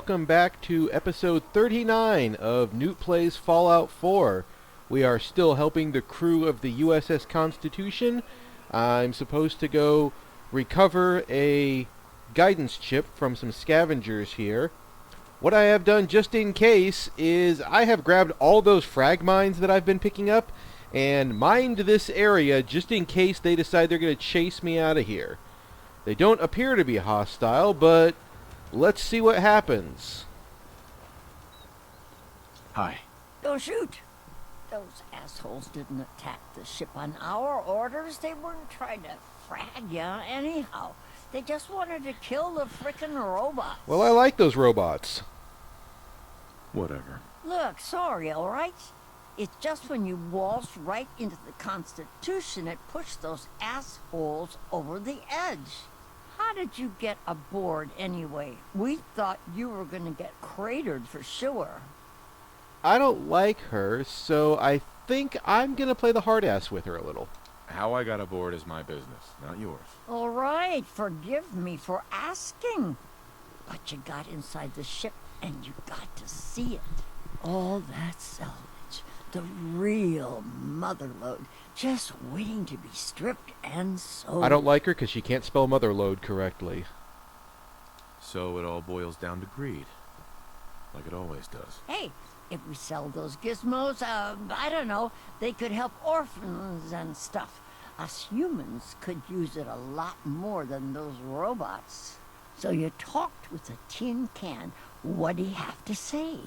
welcome back to episode 39 of Nute Plays Fallout 4. We are still helping the crew of the USS Constitution. I'm supposed to go recover a guidance chip from some scavengers here. What I have done just in case is I have grabbed all those frag mines that I've been picking up and mined this area just in case they decide they're going to chase me out of here. They don't appear to be hostile, but let's see what happens. Hi. Don't shoot! Those assholes didn't attack the ship on our orders. They weren't trying to frag you anyhow. They just wanted to kill the frickin' robots. Well, I like those robots. Whatever. Look, sorry, alright? It's just when you waltzed right into the Constitution it pushed those assholes over the edge. How did you get aboard anyway? We thought you were gonna get cratered for sure. I don't like her, so I think I'm going to play the hard ass with her a little. How I got aboard is my business, not yours. Alright, forgive me for asking. But you got inside the ship and you got to see it. All that salvage, the real motherlode, just waiting to be stripped and sold. I don't like her because she can't spell motherlode correctly. So it all boils down to greed. Like it always does. Hey, if we sell those gizmos, I don't know, they could help orphans and stuff. Us humans could use it a lot more than those robots. So you talked with a tin can. What'd he have to say?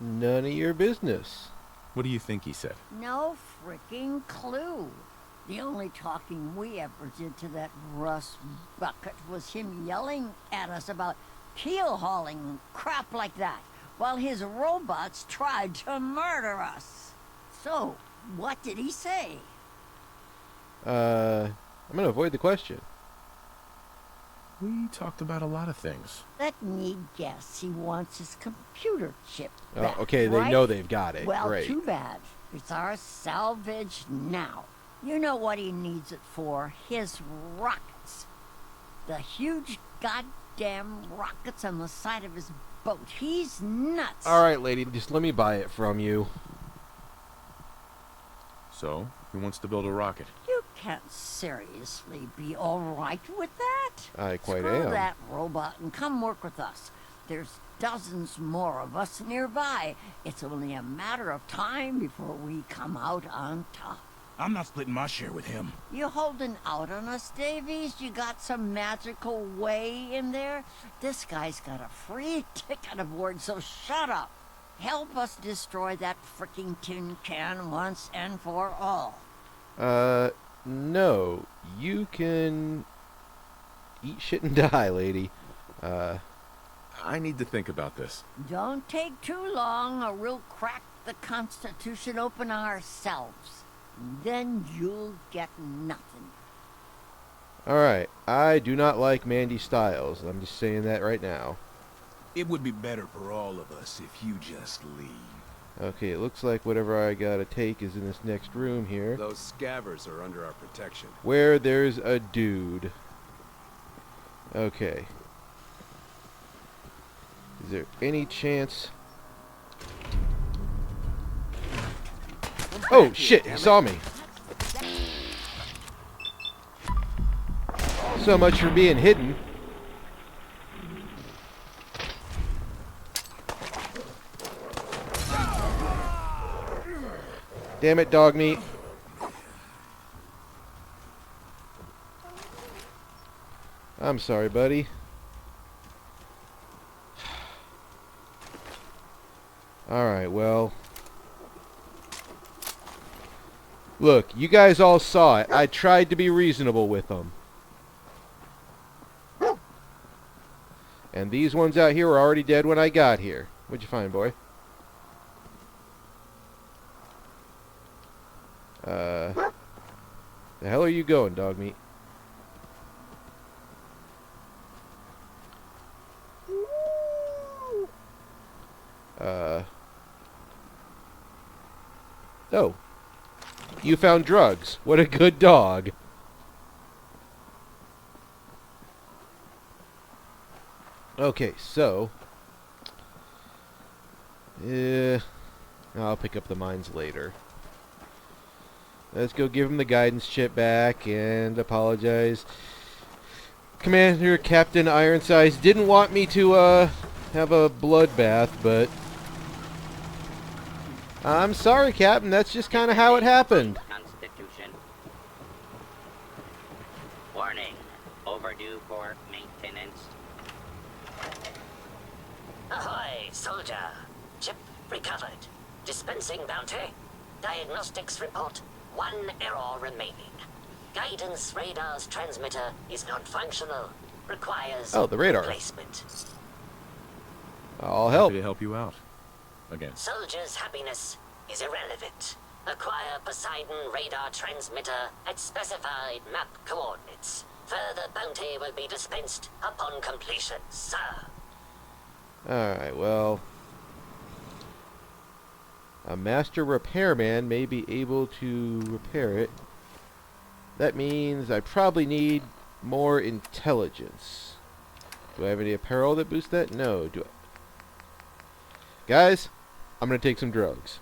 None of your business. What do you think he said? No freaking clue. The only talking we ever did to that rust bucket was him yelling at us about keel hauling and crap like that, while his robots tried to murder us. So, what did he say? I'm going to avoid the question. We talked about a lot of things. Let me guess, he wants his computer chip back, Okay, right? they know they've got it. Well, Great. too bad. It's our salvage now. You know what he needs it for? His rockets. The huge goddamn rockets on the side of his boat. He's nuts. All right, lady, just let me buy it from you. So, he wants to build a rocket. You can't seriously be all right with that. I quite Screw am. that robot and come work with us. There's dozens more of us nearby. It's only a matter of time before we come out on top. I'm not splitting my share with him. You holding out on us, Davies? You got some magical way in there? This guy's got a free ticket aboard, so shut up. Help us destroy that frickin' tin can once and for all. No. You can eat shit and die, lady. I need to think about this. Don't take too long, or we'll crack the Constitution open ourselves. Then you'll get nothing. Alright, I do not like Mandy Styles. I'm just saying that right now. It would be better for all of us if you just leave. Okay, it looks like whatever I gotta take is in this next room here, Those scavers are under our protection. where there's a dude. Okay. Is there any chance... Oh, shit, he saw me. So much for being hidden. Damn it, dog meat. I'm sorry, buddy. Alright, well... Look, you guys all saw it. I tried to be reasonable with them. And these ones out here were already dead when I got here. What'd you find, boy? The hell are you going, dog meat? Oh. You found drugs. What a good dog. Okay, so I'll pick up the mines later. Let's go give him the guidance chip back and apologize. Commander Captain Ironsides didn't want me to have a bloodbath, but I'm sorry, Captain. That's just kind of how it happened. Constitution. Warning. Overdue for maintenance. Ahoy, soldier. Chip recovered. Dispensing bounty. Diagnostics report. 1 error remaining. Guidance radar's transmitter is not functional. Requires the radar. replacement. I'll help. Happy to help you out. Again. Soldier's happiness is irrelevant. Acquire Poseidon radar transmitter at specified map coordinates. Further bounty will be dispensed upon completion, sir. Alright, well, a master repairman may be able to repair it. That means I probably need more intelligence. Do I have any apparel that boosts that? No. Do I? Guys, I'm going to take some drugs.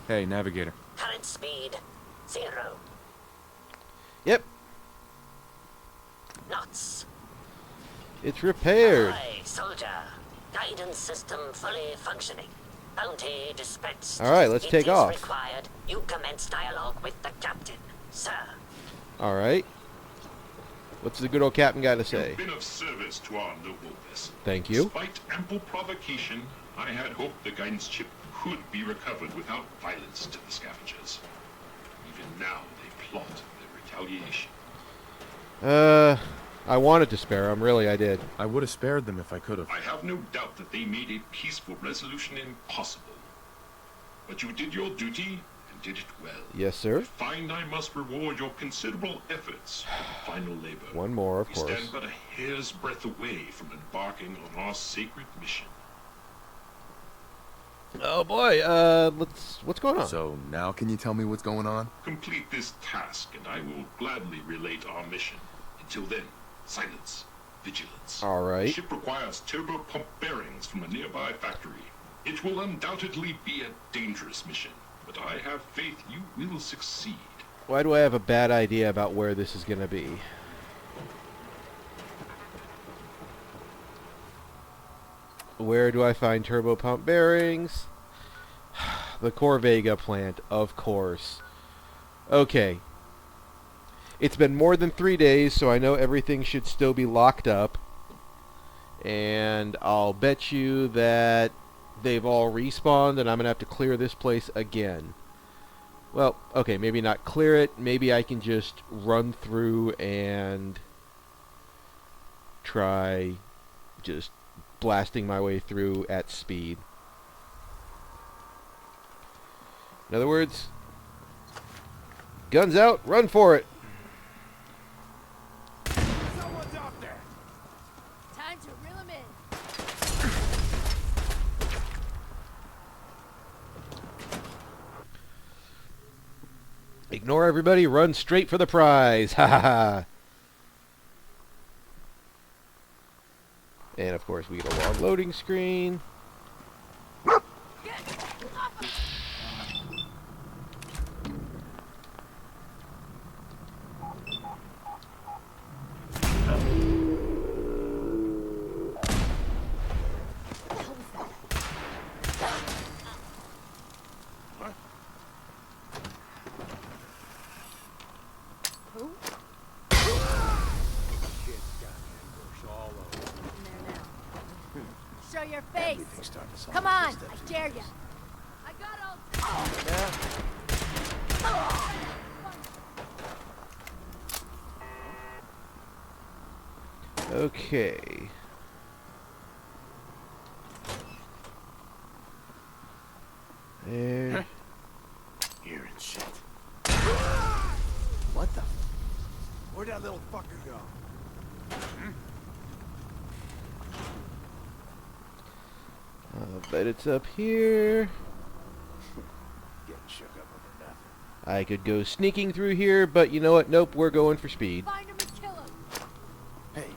Hey, navigator. Current speed 0 Yep, knots. it's repaired. Aye, soldier. Guidance system fully functioning. Bounty dispensed. Alright, let's take off. It is required you commence dialogue with the captain, sir. Alright. What's the good old captain got to say? You've been of service to our noble vessel. Thank you. Despite ample provocation, I had hoped the guidance chip could be recovered without violence to the scavengers. Even now, they plot their retaliation. I wanted to spare him, really, I did. I would have spared them if I could have. I have no doubt that they made a peaceful resolution impossible. But you did your duty and did it well. Yes, sir. I find I must reward your considerable efforts for the final labor. One more, of We course. stand but a hair's breadth away from embarking on our sacred mission. Oh boy, what's going on? So now can you tell me what's going on? Complete this task, and I will gladly relate our mission. Until then, silence, vigilance. All right. The ship requires turbo pump bearings from a nearby factory. It will undoubtedly be a dangerous mission, but I have faith you will succeed. Why do I have a bad idea about where this is going to be? Where do I find turbo pump bearings? The Corvega plant, of course. Okay. It's been more than 3 days, so I know everything should still be locked up. And I'll bet you that they've all respawned and I'm going to have to clear this place again. Well, okay, maybe not clear it. Maybe I can just run through and try just blasting my way through at speed. In other words, guns out, run for it. Someone's out there. Time to reel him in. Ignore everybody, run straight for the prize. Ha ha ha. And of course we get a long loading screen. Show your face. Everything's starting to sound Come like on, this, I doesn't dare it? you. I got all. Okay. There. Hearing shit. What the? Where'd that little fucker go? Bet it's up here. Getting shook up over nothing. I could go sneaking through here, but you know what? Nope, we're going for speed. Find him and kill him. Hey.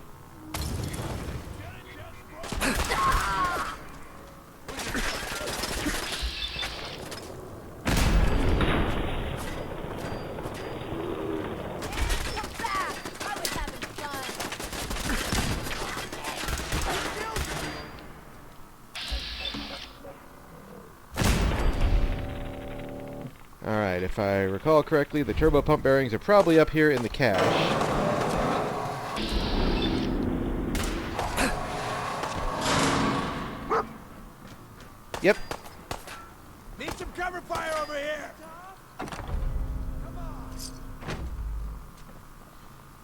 Alright, if I recall correctly, the turbo pump bearings are probably up here in the cache. Yep. Need some cover fire over here!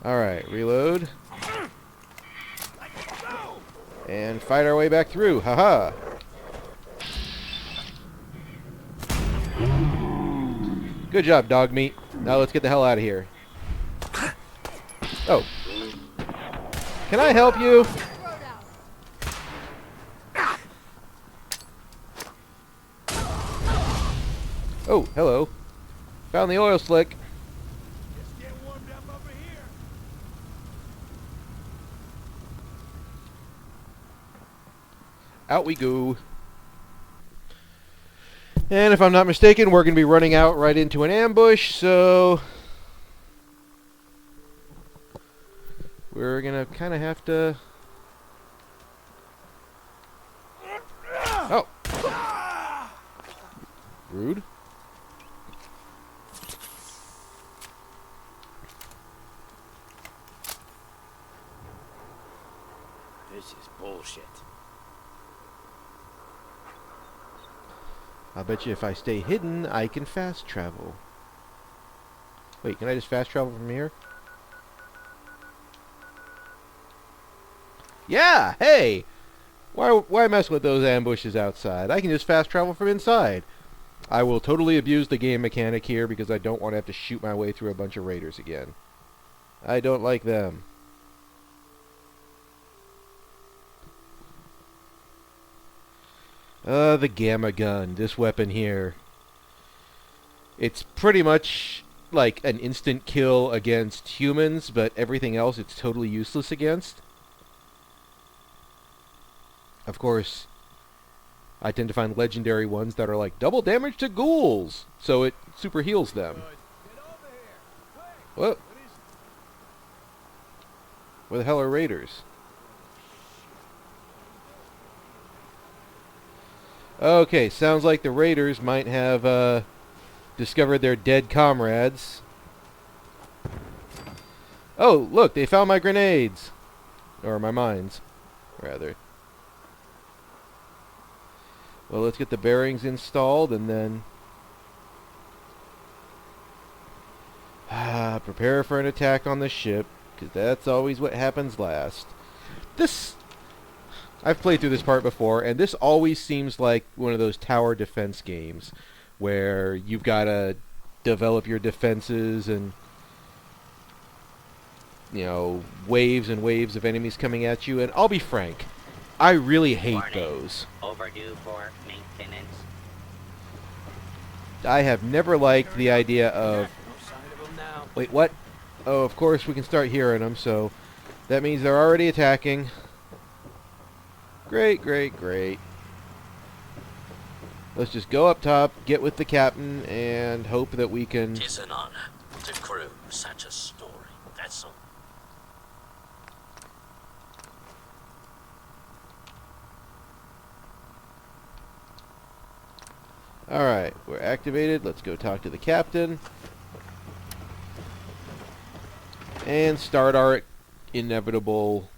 Alright, reload. And fight our way back through. Haha! Good job, dog meat. Now let's get the hell out of here. Oh. Can I help you? Oh, hello. Found the oil slick. Just get warmed up over here. Out we go. And if I'm not mistaken, we're going to be running out right into an ambush, so we're going to kind of have to... Oh. Rude. This is bullshit. I'll bet you if I stay hidden, I can fast travel. Wait, can I just fast travel from here? Yeah, hey! Why mess with those ambushes outside? I can just fast travel from inside. I will totally abuse the game mechanic here because I don't want to have to shoot my way through a bunch of raiders again. I don't like them. The gamma gun, this weapon here. It's pretty much like an instant kill against humans, but everything else it's totally useless against. Of course, I tend to find legendary ones that are like double damage to ghouls, so it super heals them. What? Where the hell are raiders? Okay, sounds like the raiders might have discovered their dead comrades. Oh, look, they found my grenades. Or my mines, rather. Well, let's get the bearings installed and then... prepare for an attack on the ship, because that's always what happens last. I've played through this part before, and this always seems like one of those tower defense games where you've got to develop your defenses and, you know, waves and waves of enemies coming at you. And I'll be frank, I really hate Warning. those. Overdue for maintenance. I have never liked the idea of... Wait, what? Oh, of course we can start hearing them, so that means they're already attacking. Great, great, great. Let's just go up top, get with the captain, and hope that we can... Tis an honor to crew such a story vessel. Alright, we're activated. Let's go talk to the captain. And start our inevitable...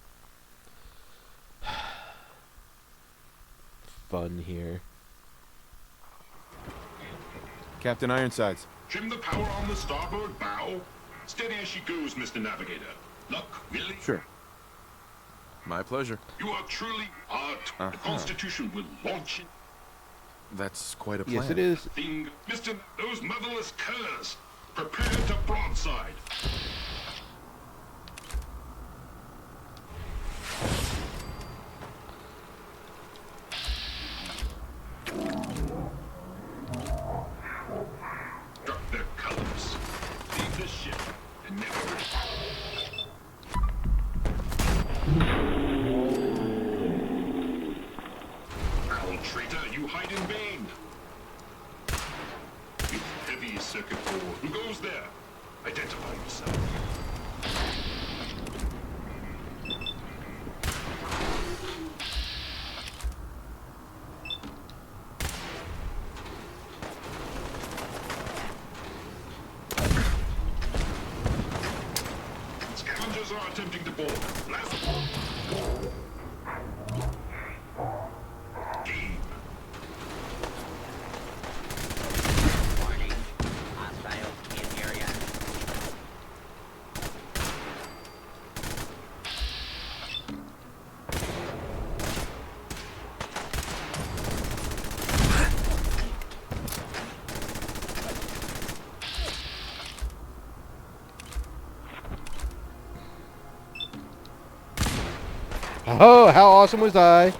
fun here. Captain Ironsides. Trim the power on the starboard bow. Steady as she goes, Mr. Navigator. Luck, really? Sure. My pleasure. You are truly art. The Constitution will launch it. That's quite a plan. Yes, it is. Thing, Mr. Those motherless curs. Prepare to broadside. Drop their colors. Leave the ship and never return. Foul traitor, you hide in vain. With heavy circuit board. Who goes there? Identify yourself. are attempting to board. Last game. Warning. Hostiles in area. Oh, how awesome was I?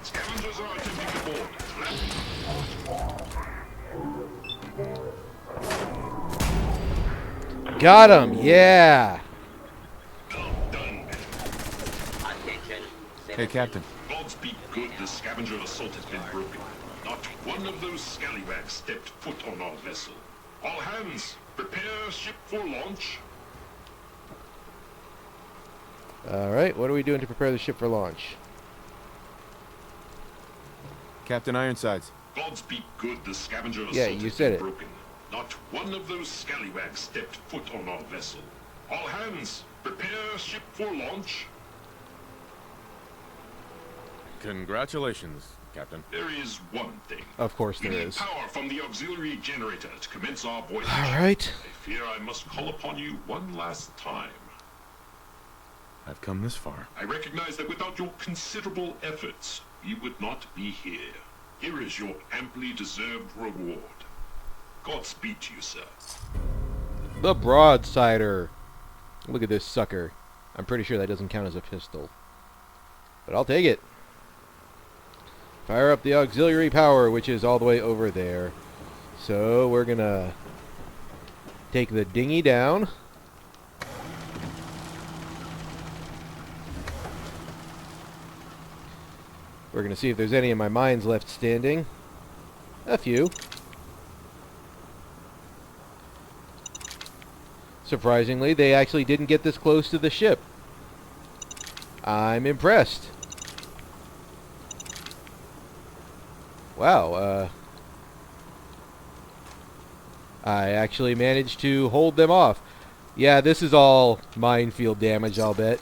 Scavengers are attempting to board. Got him, yeah. Attention. Hey, Captain. Gods be good, the scavenger assault has been broken. Not one of those scallywags stepped foot on our vessel. All hands, prepare ship for launch. Alright, what are we doing to prepare the ship for launch? Captain Ironsides. Gods be good, the scavenger assault Yeah, you has said been it. broken. Not one of those scallywags stepped foot on our vessel. All hands, prepare ship for launch. Congratulations, Captain. There is one thing. Of course We there need is. power from the auxiliary generator to commence our voyage. Alright. I fear I must call upon you one last time. I've come this far. I recognize that without your considerable efforts, we would not be here. Here is your amply deserved reward. Godspeed to you, sir. The broadsider. Look at this sucker. I'm pretty sure that doesn't count as a pistol. But I'll take it. Fire up the auxiliary power, which is all the way over there. So we're gonna take the dinghy down. We're gonna see if there's any of my mines left standing. A few. Surprisingly, they actually didn't get this close to the ship. I'm impressed. Wow, I actually managed to hold them off. Yeah, this is all minefield damage, I'll bet.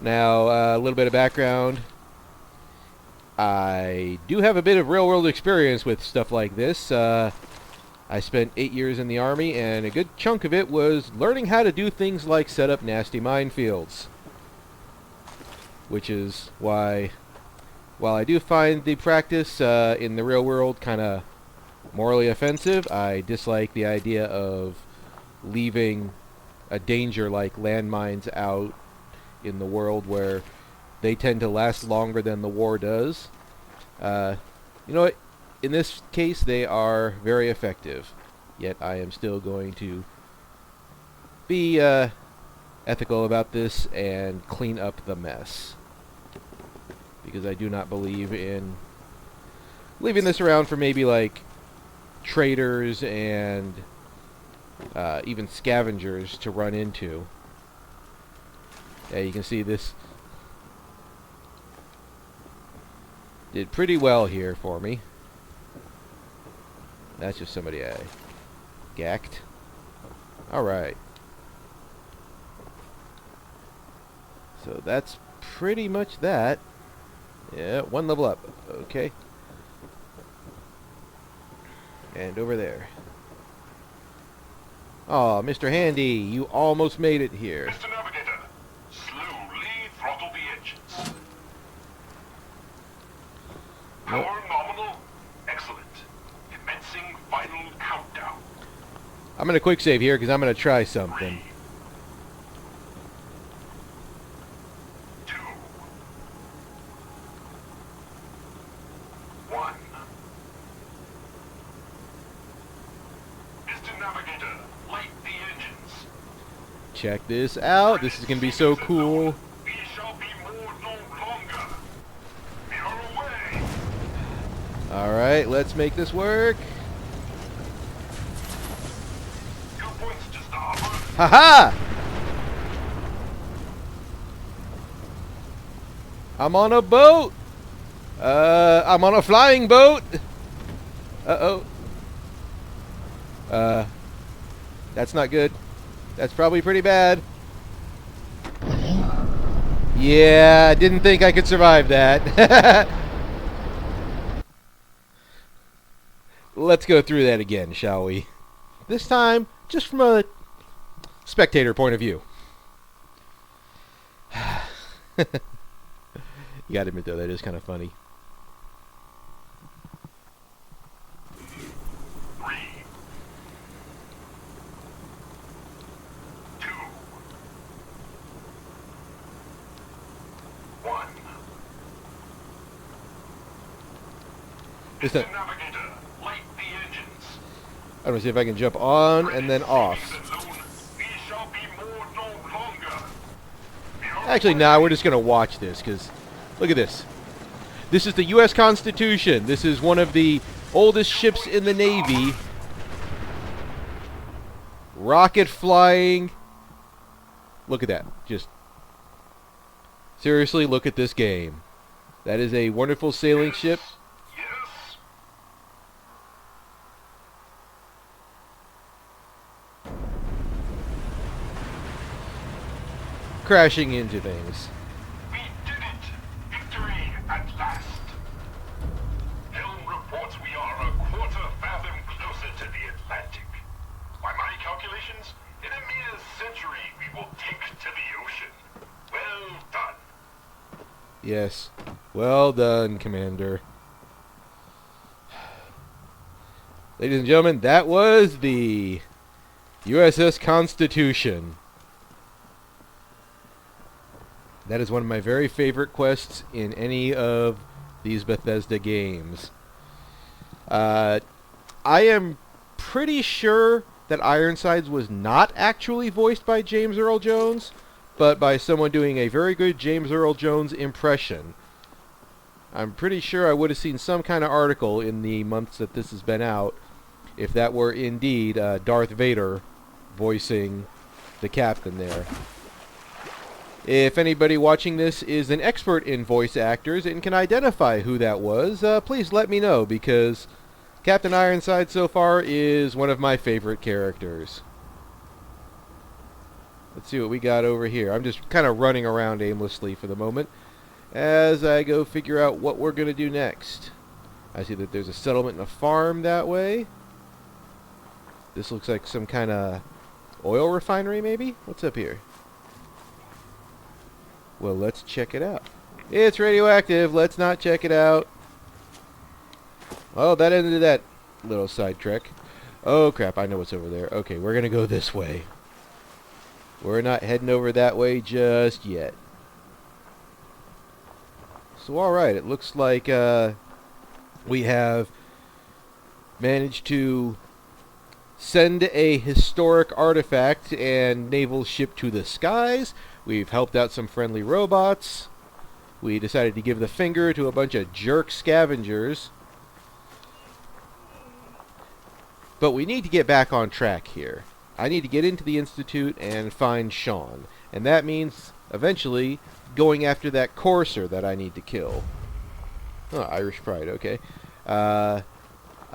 Now, a little bit of background. I do have a bit of real-world experience with stuff like this. I spent 8 years in the Army, and a good chunk of it was learning how to do things like set up nasty minefields. Which is why, while I do find the practice in the real world kind of morally offensive, I dislike the idea of leaving a danger like landmines out in the world where they tend to last longer than the war does. You know what? In this case, they are very effective. Yet I am still going to be ethical about this and clean up the mess. Because I do not believe in leaving this around for maybe like traders and even scavengers to run into. Yeah, you can see this did pretty well here for me. That's just somebody I gacked. Alright. So that's pretty much that. Yeah, one level up. Okay. And over there. Oh, Mr. Handy, you almost made it here. Mr. Navigator, slowly throttle the engines. Power nominal. Excellent. Commencing final countdown. I'm going to quick save here because I'm going to try something. 2, 1. Mr. Navigator, light the engines. Check this out. This is going to be so cool. We shall be moored no longer. We are away. Alright, let's make this work. 2 points to starboard. Haha! I'm on a boat. I'm on a flying boat. Uh-oh. That's not good. That's probably pretty bad. Yeah, didn't think I could survive that. Let's go through that again, shall we? This time, just from a spectator point of view. You gotta admit, though, that is kind of funny. Just a, I'm gonna see if I can jump on and then off. Actually, nah, we're just gonna watch this, because look at this. This is the U.S. Constitution. This is one of the oldest ships in the Navy. Rocket flying. Look at that. Just seriously, look at this game. That is a wonderful sailing ship. Crashing into things. We did it! Victory at last! Helm reports we are a quarter fathom closer to the Atlantic. By my calculations, in a mere century we will take to the ocean. Well done. Yes. Well done, Commander. Ladies and gentlemen, that was the USS Constitution. That is one of my very favorite quests in any of these Bethesda games. I am pretty sure that Ironsides was not actually voiced by James Earl Jones, but by someone doing a very good James Earl Jones impression. I'm pretty sure I would have seen some kind of article in the months that this has been out if that were indeed Darth Vader voicing the captain there. If anybody watching this is an expert in voice actors and can identify who that was, please let me know, because Captain Ironside so far is one of my favorite characters. Let's see what we got over here. I'm just kind of running around aimlessly for the moment as I go figure out what we're going to do next. I see that there's a settlement and a farm that way. This looks like some kind of oil refinery, maybe? What's up here? Well, let's check it out. It's radioactive. Let's not check it out. Oh, that ended that little side trek. Oh, crap. I know what's over there. Okay, we're going to go this way. We're not heading over that way just yet. So, alright. It looks like we have managed to send a historic artifact and naval ship to the skies. We've helped out some friendly robots. We decided to give the finger to a bunch of jerk scavengers. But we need to get back on track here. I need to get into the Institute and find Sean. And that means, eventually, going after that courser that I need to kill. Oh, Irish Pride, okay. I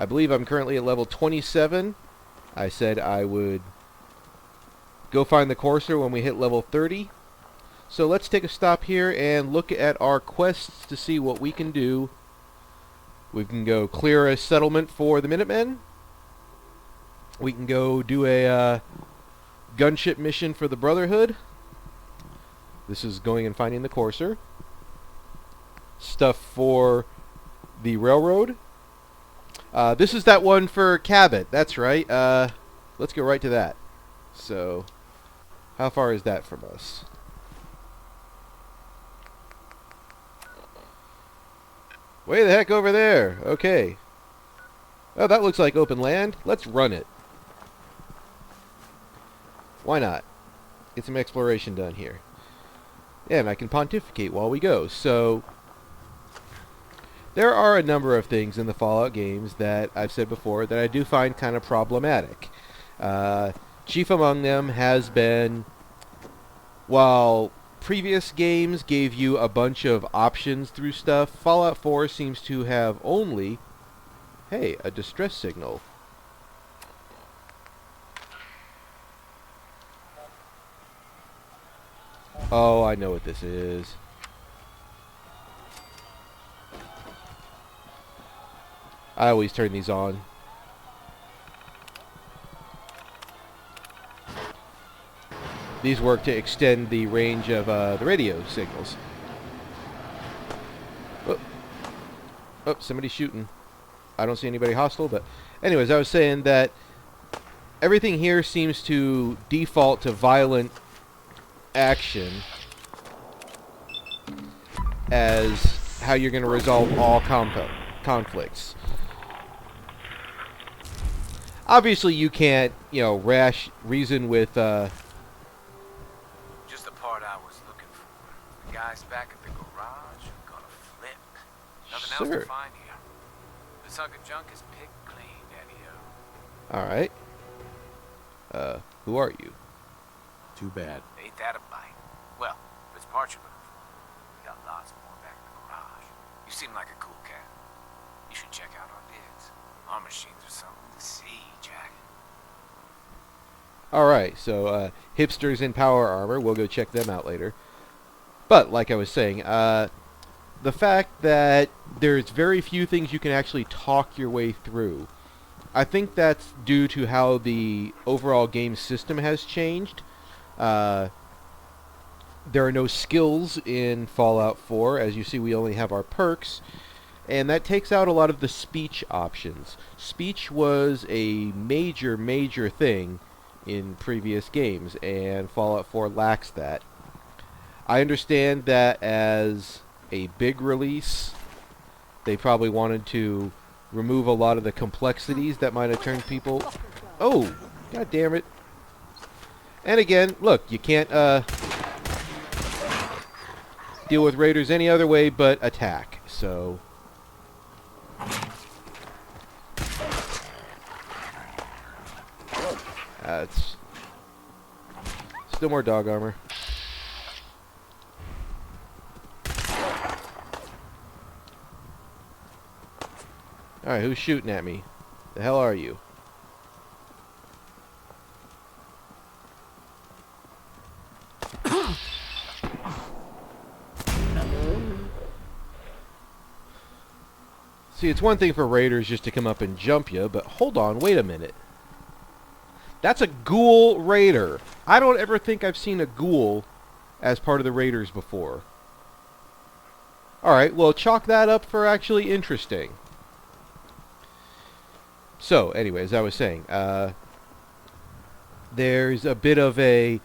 believe I'm currently at level 27. I said I would go find the courser when we hit level 30. So let's take a stop here and look at our quests to see what we can do. We can go clear a settlement for the Minutemen. We can go do a gunship mission for the Brotherhood. This is going and finding the courser. Stuff for the railroad. This is that one for Cabot. That's right. Let's go right to that. So, how far is that from us? Way the heck over there. Okay. Oh, that looks like open land. Let's run it. Why not? Get some exploration done here. Yeah, and I can pontificate while we go. So, there are a number of things in the Fallout games that I've said before that I do find kind of problematic. Chief among them has been, while previous games gave you a bunch of options through stuff. Fallout 4 seems to have only, hey, a distress signal. Oh, I know what this is. I always turn these on. These work to extend the range of the radio signals. Oh. Oh, somebody's shooting. I don't see anybody hostile, but anyways, I was saying that everything here seems to default to violent action as how you're going to resolve all conflicts. Obviously, you can't, reason with Just the part I was looking for. The guys back at the garage are gonna flip. Nothing else to find here. This hunk of junk is pig clean, Daddy-o. All right. Who are you? Too bad. Ain't that a bite? Well, if it's parts you're looking for, we got lots more back in the garage. You seem like a cool cat. You should check out our digs. Our machines are something to see, Jack. All right, so hipsters in power armor. We'll go check them out later. But like I was saying, the fact that there's very few things you can actually talk your way through. I think that's due to how the overall game system has changed. There are no skills in Fallout 4. As you see, we only have our perks. And that takes out a lot of the speech options. Speech was a major, major thing in previous games, and Fallout 4 lacks that. I understand that as a big release, they probably wanted to remove a lot of the complexities that might have turned people... Oh! God damn it. And again, look, you can't deal with raiders any other way but attack, so... it's still more dog armor. Alright, who's shooting at me? The hell are you? See, it's one thing for raiders just to come up and jump you, but hold on, wait a minute. That's a ghoul raider. I don't ever think I've seen a ghoul as part of the raiders before. Alright, well, chalk that up for actually interesting. So, anyway, as I was saying, there's a bit of a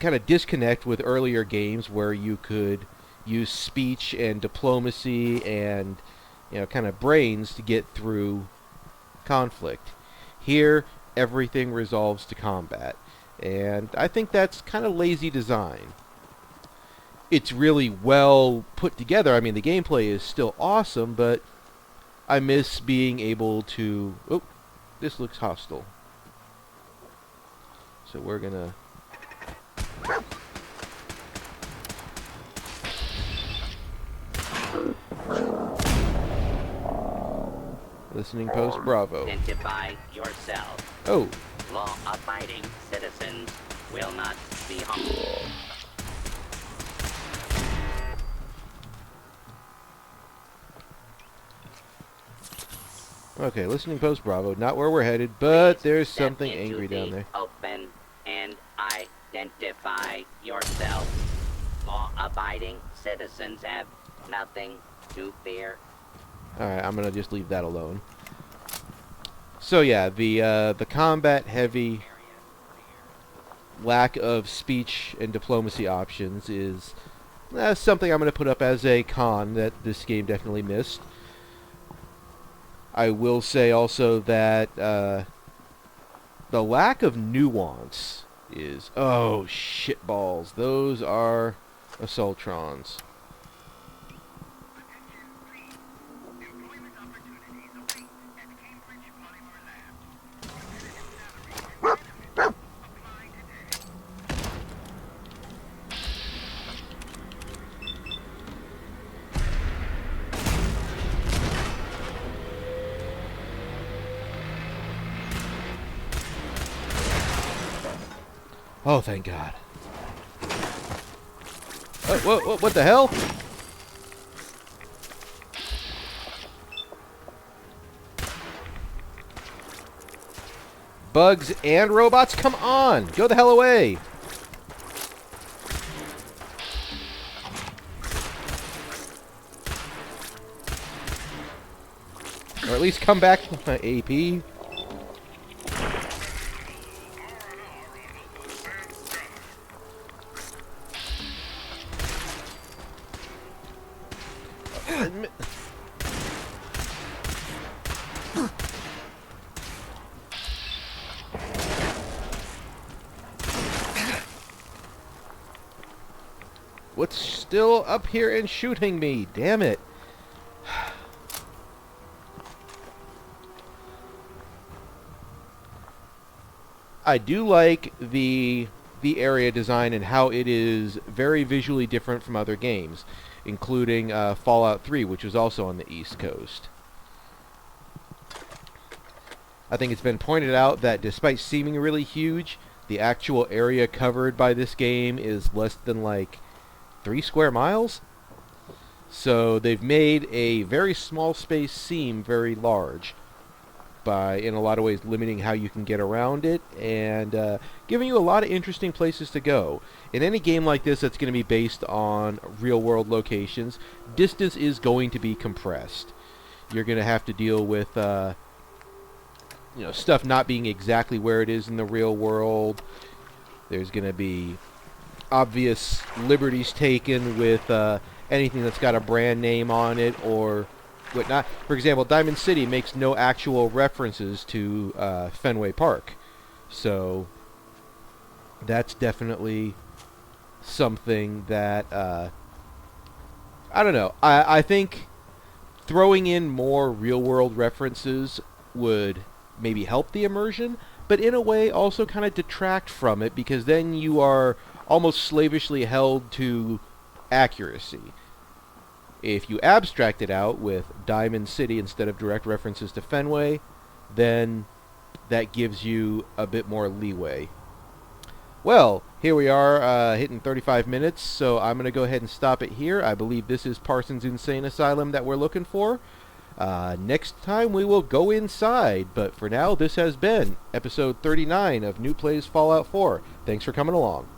kind of disconnect with earlier games where you could use speech and diplomacy and, kind of brains to get through conflict. Here, everything resolves to combat. And I think that's kind of lazy design. It's really well put together. I mean, the gameplay is still awesome, but I miss being able to... Oh, this looks hostile. So we're gonna... Listening post Bravo. Identify yourself. Oh. Law-abiding citizens will not be harmed. Okay, listening post Bravo. Not where we're headed, but Please there's step something into angry down the there. Open and identify yourself. Law-abiding citizens have nothing to fear. Alright, I'm gonna just leave that alone. So yeah, the combat-heavy lack of speech and diplomacy options is something I'm gonna put up as a con that this game definitely missed. I will say also that the lack of nuance is... Oh, shitballs. Those are Assaultrons. Oh, thank God. What the hell? Bugs and robots, come on! Go the hell away! Or at least come back to my AP. What's still up here and shooting me? Damn it. I do like the area design and how it is very visually different from other games, including Fallout 3, which was also on the East Coast. I think it's been pointed out that despite seeming really huge, the actual area covered by this game is less than like 3 square miles. So they've made a very small space seem very large by, in a lot of ways, limiting how you can get around it and giving you a lot of interesting places to go. In any game like this that's going to be based on real-world locations, distance is going to be compressed. You're going to have to deal with stuff not being exactly where it is in the real world. There's going to be obvious liberties taken with anything that's got a brand name on it or whatnot. For example, Diamond City makes no actual references to Fenway Park. So that's definitely something that, I don't know. I think throwing in more real-world references would maybe help the immersion, but in a way also kind of detract from it, because then you are almost slavishly held to accuracy. If you abstract it out with Diamond City instead of direct references to Fenway, then that gives you a bit more leeway. Well, here we are hitting 35 minutes, so I'm going to go ahead and stop it here. I believe this is Parsons Insane Asylum that we're looking for. Next time we will go inside, but for now this has been episode 39 of Nute Plays Fallout 4. Thanks for coming along.